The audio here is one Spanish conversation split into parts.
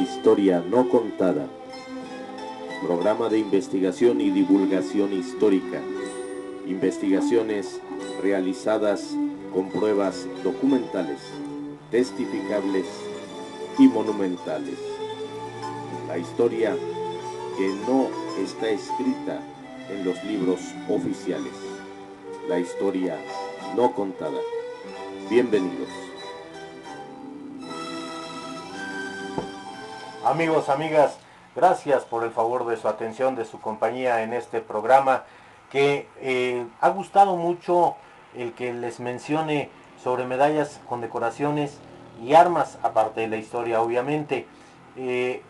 historia no contada. Programa de investigación y divulgación histórica. Investigaciones realizadas con pruebas documentales, testificables y monumentales. La historia que no está escrita en los libros oficiales. La historia no contada. Bienvenidos. Amigos, amigas, gracias por el favor de su atención, de su compañía en este programa que ha gustado mucho el que les mencione sobre medallas, condecoraciones y armas, aparte de la historia, obviamente, en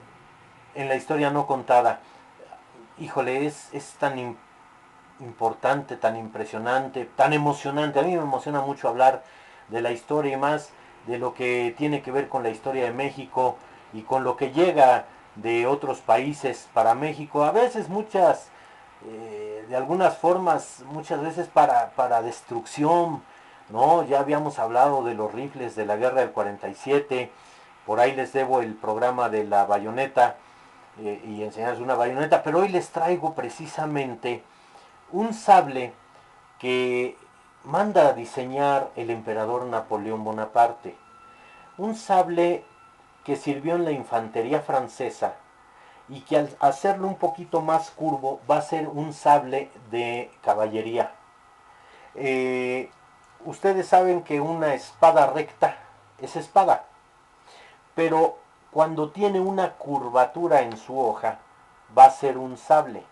la historia no contada. Híjole, es tan importante, tan impresionante, tan emocionante. A mí me emociona mucho hablar de la historia y más de lo que tiene que ver con la historia de México y con lo que llega de otros países para México. A veces de algunas formas, muchas veces para destrucción, ¿no? Ya habíamos hablado de los rifles de la guerra del 47, por ahí les debo el programa de la bayoneta y enseñarles una bayoneta, pero hoy les traigo precisamente un sable que manda a diseñar el emperador Napoleón Bonaparte. Un sable que sirvió en la infantería francesa y que al hacerlo un poquito más curvo va a ser un sable de caballería. Ustedes saben que una espada recta es espada, pero cuando tiene una curvatura en su hoja va a ser un sable.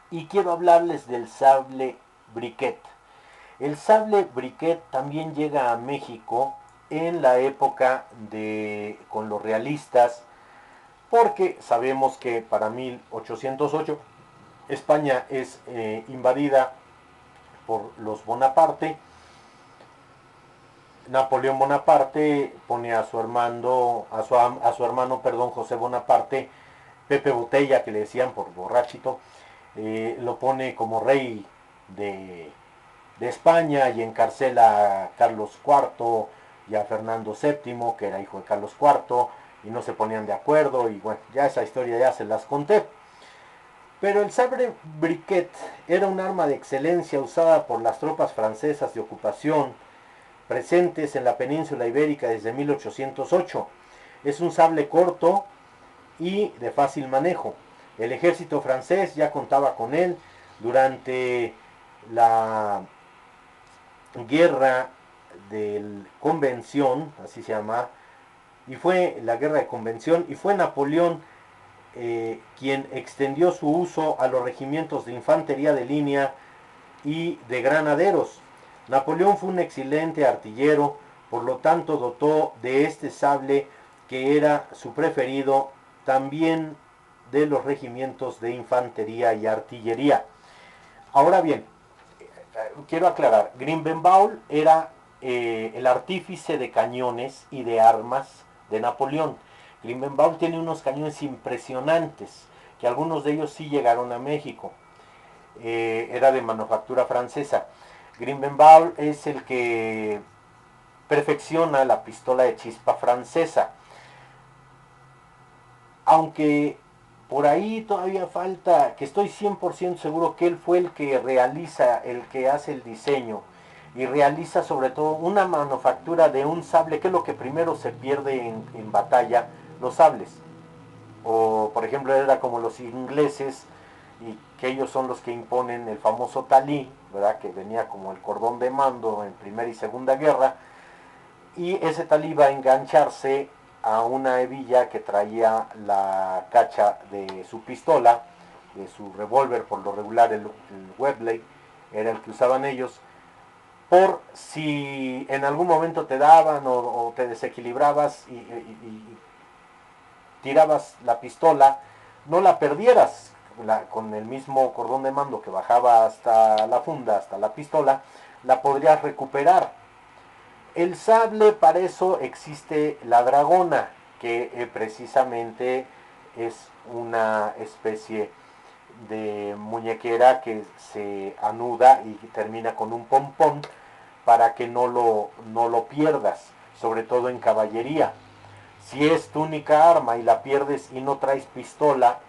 Y quiero hablarles del sable briquet. El sable briquet también llega a México en la época con los realistas, porque sabemos que para 1808 España es invadida por los Bonaparte. Napoleón Bonaparte pone a su hermano, José Bonaparte, Pepe Botella, que le decían por borrachito, lo pone como rey de España y encarcela a Carlos IV y a Fernando VII, que era hijo de Carlos IV, y no se ponían de acuerdo, y bueno, ya esa historia ya se las conté. Pero el sabre briquet era un arma de excelencia usada por las tropas francesas de ocupación presentes en la península ibérica desde 1808. Es un sable corto y de fácil manejo. El ejército francés ya contaba con él durante la guerra de Convención, así se llama, y fue la guerra de Convención, y fue Napoleón quien extendió su uso a los regimientos de infantería de línea y de granaderos. Napoleón fue un excelente artillero, por lo tanto dotó de este sable, que era su preferido, también de los regimientos de infantería y artillería. Ahora bien, quiero aclarar, Grimbenbaul era el artífice de cañones y de armas de Napoleón. Grimbenbaul tiene unos cañones impresionantes, que algunos de ellos sí llegaron a México. Era de manufactura francesa. Grimbenbaul es el que perfecciona la pistola de chispa francesa. Aunque por ahí todavía falta, que estoy 100% seguro que él fue el que realiza, el que hace el diseño y realiza sobre todo una manufactura de un sable, que es lo que primero se pierde en batalla, los sables. O por ejemplo era como los ingleses, y que ellos son los que imponen el famoso talí, ¿verdad? Que venía como el cordón de mando en Primera y Segunda Guerra, y ese talí va a engancharse a una hebilla que traía la cacha de su pistola, de su revólver. Por lo regular el Webley era el que usaban ellos, por si en algún momento te daban o te desequilibrabas y tirabas la pistola, no la perdieras con el mismo cordón de mando que bajaba hasta la funda, hasta la pistola, la podrías recuperar. El sable, para eso existe la dragona, que precisamente es una especie de muñequera que se anuda y termina con un pompón para que no lo pierdas, sobre todo en caballería. Si es tu única arma y la pierdes y no traes pistola,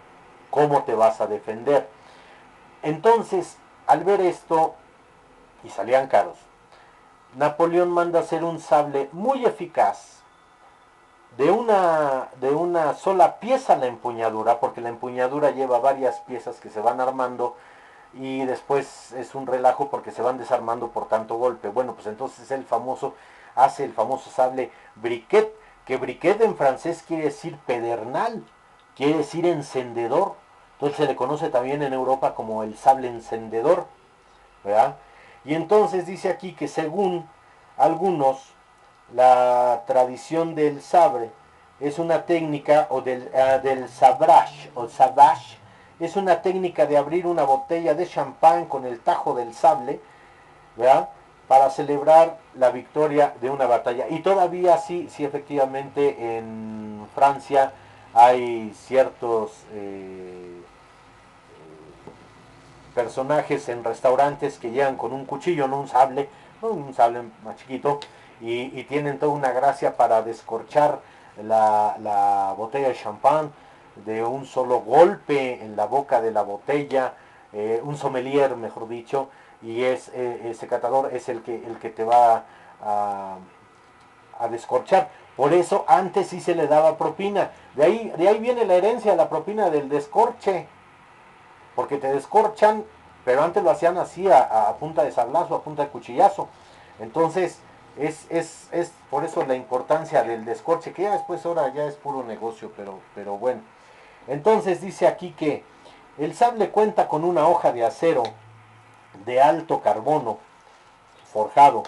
¿cómo te vas a defender? Entonces, al ver esto, y salían caros, Napoleón manda hacer un sable muy eficaz, de una sola pieza la empuñadura, porque la empuñadura lleva varias piezas que se van armando y después es un relajo porque se van desarmando por tanto golpe. Bueno, pues entonces hace el famoso sable briquet, que briquet en francés quiere decir pedernal, quiere decir encendedor. Entonces se le conoce también en Europa como el sable encendedor, ¿verdad? Y entonces dice aquí que según algunos, la tradición del sabre es una técnica, del sabrage, o savage, es una técnica de abrir una botella de champán con el tajo del sable, ¿verdad? Para celebrar la victoria de una batalla. Y todavía sí, sí efectivamente en Francia hay ciertos personajes en restaurantes que llegan con un cuchillo, no un sable más chiquito, y tienen toda una gracia para descorchar la botella de champán de un solo golpe en la boca de la botella, un sommelier, mejor dicho, y ese catador es el que te va a descorchar. Por eso antes sí se le daba propina. De ahí viene la herencia de la propina del descorche, porque te descorchan, pero antes lo hacían así a punta de sablazo, a punta de cuchillazo. Entonces, es por eso la importancia del descorche, que ya después ahora ya es puro negocio, pero bueno. Entonces dice aquí que el sable cuenta con una hoja de acero de alto carbono forjado.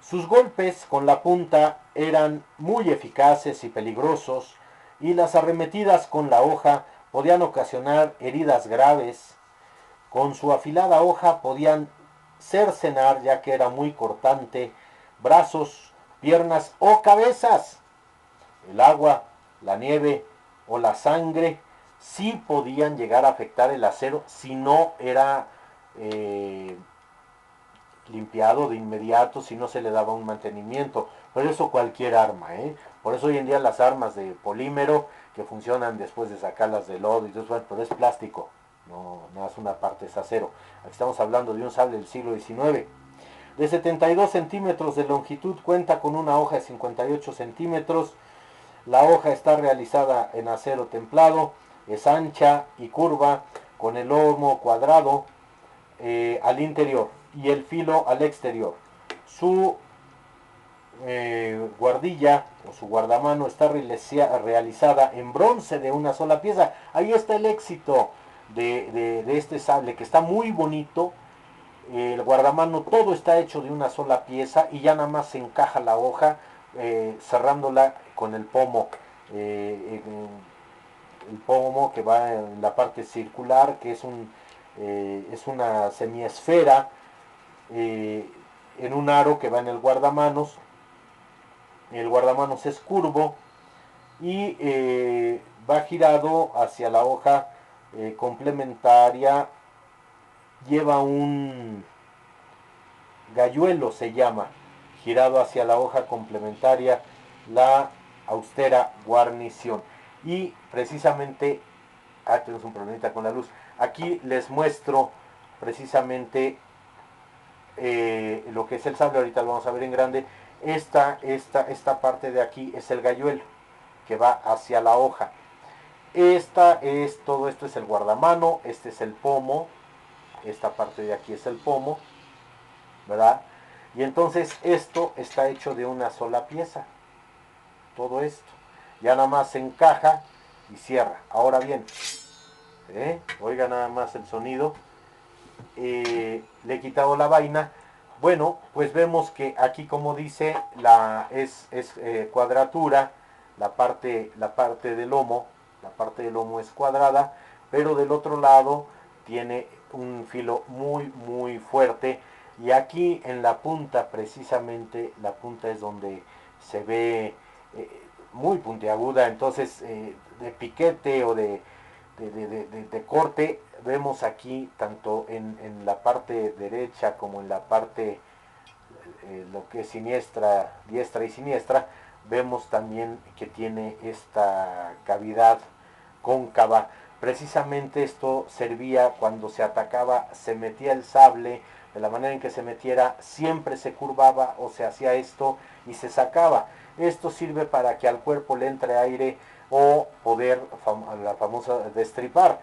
Sus golpes con la punta eran muy eficaces y peligrosos, y las arremetidas con la hoja podían ocasionar heridas graves. Con su afilada hoja podían cercenar, ya que era muy cortante, brazos, piernas o cabezas. El agua, la nieve o la sangre sí podían llegar a afectar el acero si no era eh, limpiado de inmediato, si no se le daba un mantenimiento. Por eso cualquier arma, ¿eh? Por eso hoy en día las armas de polímero que funcionan después de sacarlas del lodo y todo eso, pero es plástico, no es una parte, es acero. Aquí estamos hablando de un sable del siglo XIX. De 72 centímetros de longitud, cuenta con una hoja de 58 centímetros. La hoja está realizada en acero templado, es ancha y curva, con el lomo cuadrado al interior y el filo al exterior. Su guardilla o su guardamano está realizada en bronce de una sola pieza. Ahí está el éxito de este sable, que está muy bonito. El guardamano todo está hecho de una sola pieza y ya nada más se encaja la hoja cerrándola con el pomo. El pomo que va en la parte circular, que es una semiesfera, en un aro que va en el guardamanos. El guardamanos es curvo y va girado hacia la hoja complementaria. Lleva un galluelo, se llama, girado hacia la hoja complementaria, la austera guarnición. Y precisamente, tenemos un problemita con la luz. Aquí les muestro precisamente lo que es el sable. Ahorita lo vamos a ver en grande. Esta parte de aquí es el galluelo que va hacia la hoja. Todo esto es el guardamano, este es el pomo, esta parte de aquí es el pomo, ¿verdad? Y entonces esto está hecho de una sola pieza, todo esto. Ya nada más se encaja y cierra. Ahora bien, oiga nada más el sonido. Le he quitado la vaina. Bueno, pues vemos que aquí, como dice, es cuadratura, la parte del lomo, la parte del lomo es cuadrada, pero del otro lado tiene un filo muy muy fuerte, y aquí en la punta, precisamente la punta es donde se ve muy puntiaguda. Entonces de piquete o de corte, vemos aquí tanto en la parte derecha como en la parte lo que es siniestra, diestra y siniestra, vemos también que tiene esta cavidad cóncava. Precisamente esto servía cuando se atacaba, se metía el sable, de la manera en que se metiera, siempre se curvaba o se hacía esto y se sacaba. Esto sirve para que al cuerpo le entre aire o poder, la famosa destripar.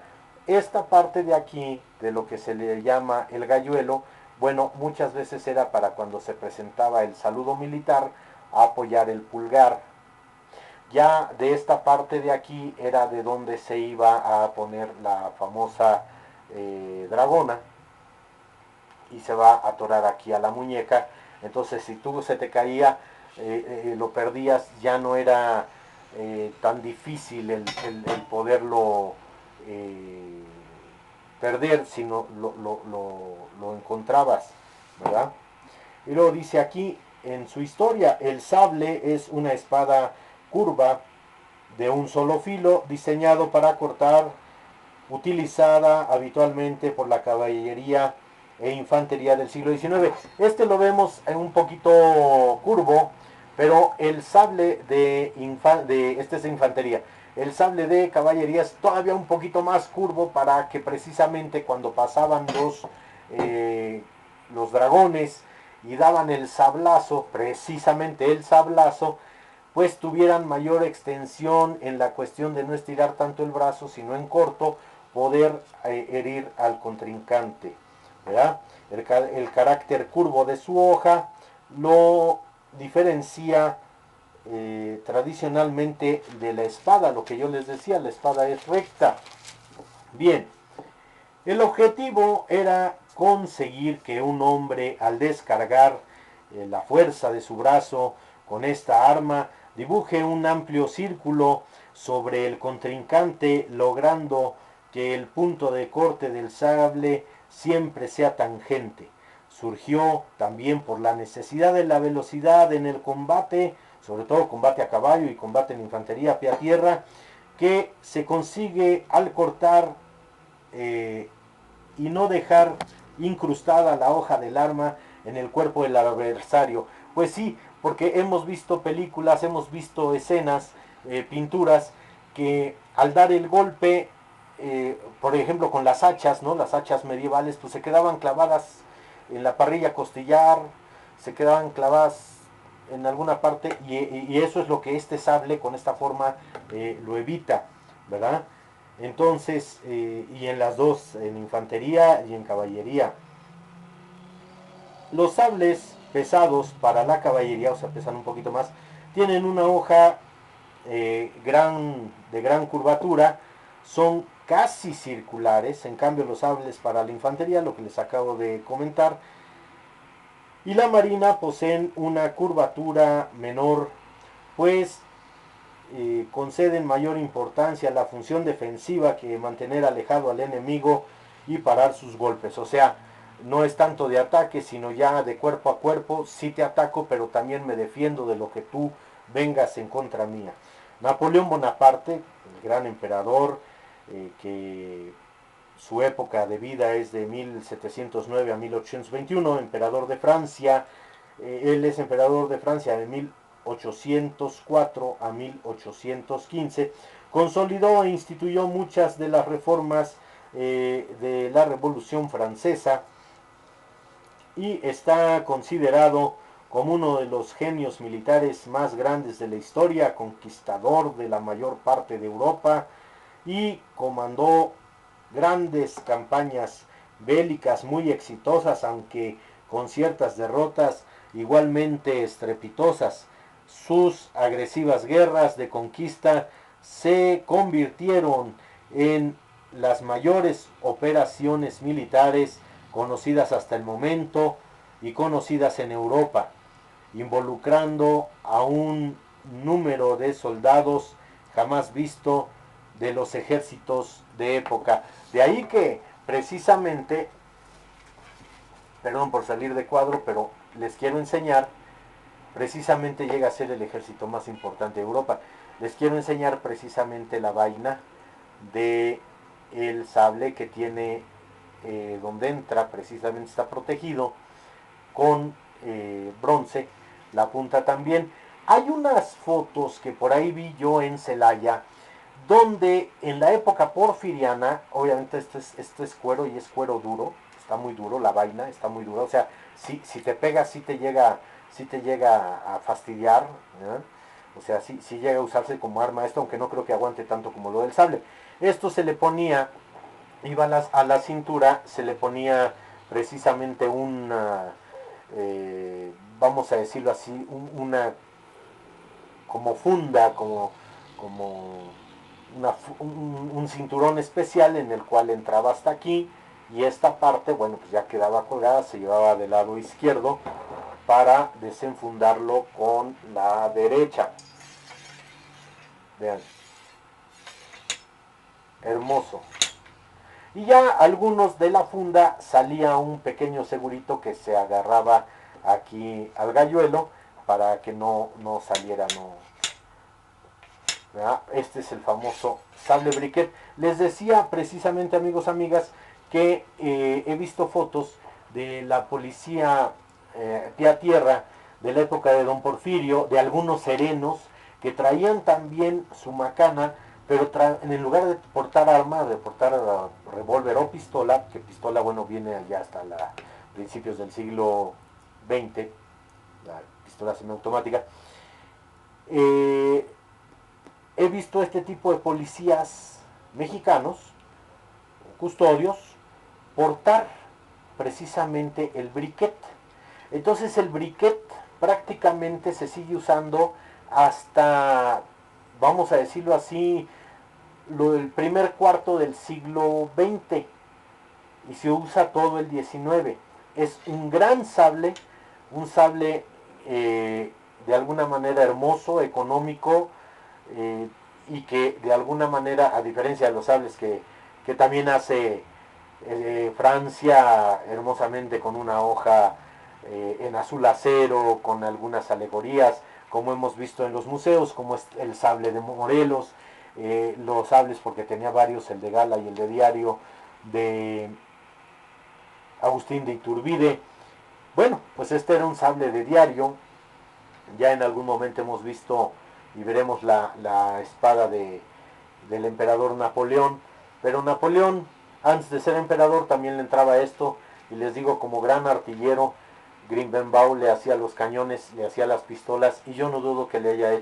Esta parte de aquí, de lo que se le llama el galluelo, bueno, muchas veces era para cuando se presentaba el saludo militar, apoyar el pulgar. Ya de esta parte de aquí era de donde se iba a poner la famosa dragona y se va a atorar aquí a la muñeca. Entonces si tú se te caía, lo perdías, ya no era tan difícil el poderlo perder, sino lo encontrabas, ¿verdad? Y luego dice aquí en su historia, el sable es una espada curva de un solo filo diseñado para cortar, utilizada habitualmente por la caballería e infantería del siglo XIX. Este lo vemos en un poquito curvo, pero el sable este es de infantería. El sable de caballería es todavía un poquito más curvo para que precisamente cuando pasaban los dragones y daban el sablazo, precisamente el sablazo, pues tuvieran mayor extensión en la cuestión de no estirar tanto el brazo, sino en corto, poder herir al contrincante, ¿verdad? El carácter curvo de su hoja lo diferencia tradicionalmente de la espada, lo que yo les decía, la espada es recta. Bien, el objetivo era conseguir que un hombre al descargar la fuerza de su brazo con esta arma dibuje un amplio círculo sobre el contrincante, logrando que el punto de corte del sable siempre sea tangente. Surgió también por la necesidad de la velocidad en el combate, sobre todo combate a caballo y combate en infantería pie a tierra, que se consigue al cortar y no dejar incrustada la hoja del arma en el cuerpo del adversario. Pues sí, porque hemos visto películas, hemos visto escenas, pinturas, que al dar el golpe, por ejemplo con las hachas, ¿no? Las hachas medievales, pues se quedaban clavadas en la parrilla costillar, se quedaban clavadas en alguna parte, y eso es lo que este sable con esta forma lo evita, ¿verdad? Entonces, y en las dos, en infantería y en caballería. Los sables pesados para la caballería, o sea, pesan un poquito más, tienen una hoja de gran curvatura, son casi circulares, en cambio los sables para la infantería, lo que les acabo de comentar, y la marina poseen una curvatura menor, pues conceden mayor importancia a la función defensiva que mantener alejado al enemigo y parar sus golpes. O sea, no es tanto de ataque, sino ya de cuerpo a cuerpo. Sí te ataco, pero también me defiendo de lo que tú vengas en contra mía. Napoleón Bonaparte, el gran emperador, que su época de vida es de 1709 a 1821, emperador de Francia. Él es emperador de Francia de 1804 a 1815, consolidó e instituyó muchas de las reformas de la Revolución Francesa y está considerado como uno de los genios militares más grandes de la historia, conquistador de la mayor parte de Europa, y comandó grandes campañas bélicas muy exitosas, aunque con ciertas derrotas igualmente estrepitosas. Sus agresivas guerras de conquista se convirtieron en las mayores operaciones militares conocidas hasta el momento y conocidas en Europa, involucrando a un número de soldados jamás visto de los ejércitos de época. De ahí que precisamente, perdón por salir de cuadro, pero les quiero enseñar, precisamente llega a ser el ejército más importante de Europa. Les quiero enseñar precisamente la vaina de el sable que tiene, donde entra, precisamente está protegido con bronce, la punta también. Hay unas fotos que por ahí vi yo en Celaya, donde en la época porfiriana, obviamente esto es cuero y es cuero duro, está muy duro, la vaina está muy dura, o sea, si te pegas sí te llega a fastidiar, ¿no? O sea, sí llega a usarse como arma esto, aunque no creo que aguante tanto como lo del sable. Esto se le ponía, iba a la cintura, se le ponía precisamente una, vamos a decirlo así, una como funda, como un cinturón especial en el cual entraba hasta aquí, y esta parte, bueno, pues ya quedaba colgada, se llevaba del lado izquierdo para desenfundarlo con la derecha. Vean, hermoso. Y ya algunos de la funda salía un pequeño segurito que se agarraba aquí al galluelo para que no saliera, ¿verdad? Este es el famoso sable briquet. Les decía precisamente, amigos, amigas, que he visto fotos de la policía pie a tierra de la época de Don Porfirio, de algunos serenos que traían también su macana, pero en el lugar de portar arma, de portar revólver o pistola, que pistola, bueno, viene allá hasta principios del siglo XX, la pistola semiautomática, eh, he visto este tipo de policías mexicanos, custodios, portar precisamente el briquet. Entonces el briquet prácticamente se sigue usando hasta, vamos a decirlo así, el primer cuarto del siglo XX y se usa todo el XIX. Es un gran sable, un sable de alguna manera hermoso, económico, eh, y que de alguna manera, a diferencia de los sables que también hace Francia hermosamente con una hoja en azul acero, con algunas alegorías, como hemos visto en los museos, como es el sable de Morelos, los sables, porque tenía varios, el de Gala y el de Diario, de Agustín de Iturbide. Bueno, pues este era un sable de Diario. Ya en algún momento hemos visto y veremos la espada del emperador Napoleón, pero Napoleón, antes de ser emperador, también le entraba esto, y les digo, como gran artillero, Grimbenbau le hacía los cañones, le hacía las pistolas, y yo no dudo que le haya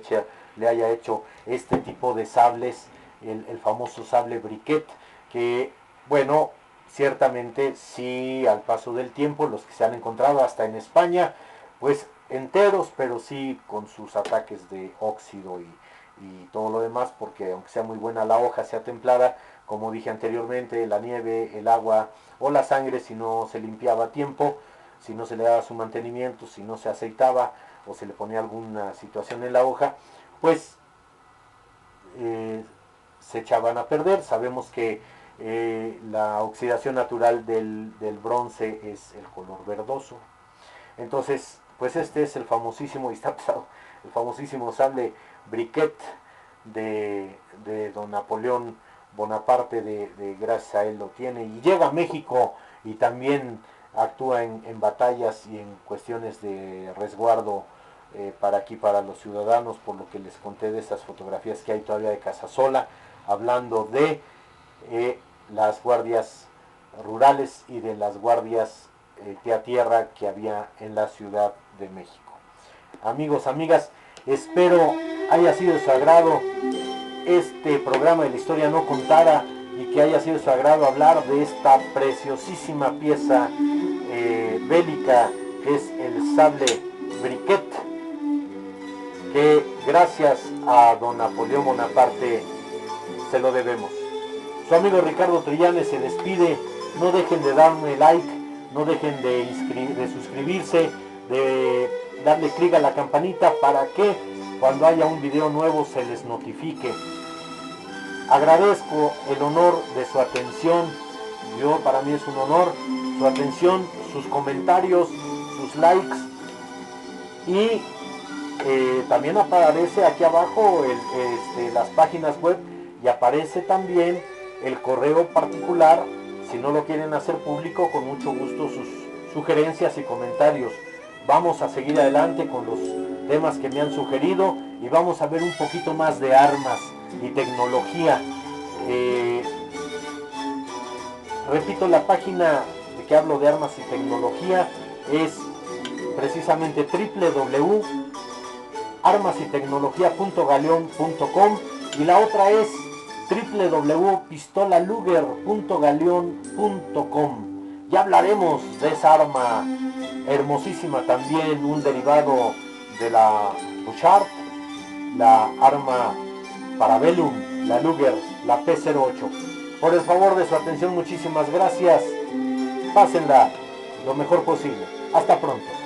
hecho este tipo de sables, el famoso sable briquet, que, bueno, ciertamente sí, al paso del tiempo, los que se han encontrado hasta en España, pues enteros, pero sí con sus ataques de óxido y todo lo demás, porque aunque sea muy buena la hoja, sea templada, como dije anteriormente, la nieve, el agua o la sangre, si no se limpiaba a tiempo, si no se le daba su mantenimiento, si no se aceitaba o se le ponía alguna situación en la hoja, pues se echaban a perder. Sabemos que la oxidación natural del bronce es el color verdoso. Entonces, pues este es el famosísimo, y está pesado, el famosísimo sable briquet de don Napoleón Bonaparte, gracias a él lo tiene, y llega a México y también actúa en batallas y en cuestiones de resguardo para aquí, para los ciudadanos, por lo que les conté de esas fotografías que hay todavía de Casasola, hablando de las guardias rurales y de las guardias pie a tierra que había en la Ciudad de México. Amigos, amigas, espero haya sido de su agrado este programa de la historia no contada y que haya sido de su agrado hablar de esta preciosísima pieza bélica que es el sable briquet, que gracias a don Napoleón Bonaparte se lo debemos. Su amigo Ricardo Trillanes se despide. No dejen de darme like, no dejen de suscribirse, de darle clic a la campanita para que cuando haya un video nuevo se les notifique. Agradezco el honor de su atención. Para mí es un honor su atención, sus comentarios, sus likes, y también aparece aquí abajo las páginas web, y aparece también el correo particular. Si no lo quieren hacer público, con mucho gusto sus sugerencias y comentarios. Vamos a seguir adelante con los temas que me han sugerido, y vamos a ver un poquito más de armas y tecnología. Repito, la página de que hablo de armas y tecnología es precisamente www.armasytecnologia.galeon.com, y la otra es www.pistolaluger.galeon.com. Ya hablaremos de esa arma hermosísima, también un derivado de la Bouchard, la arma Parabellum, la Luger, la P08. Por el favor de su atención, muchísimas gracias. Pásenla lo mejor posible. Hasta pronto.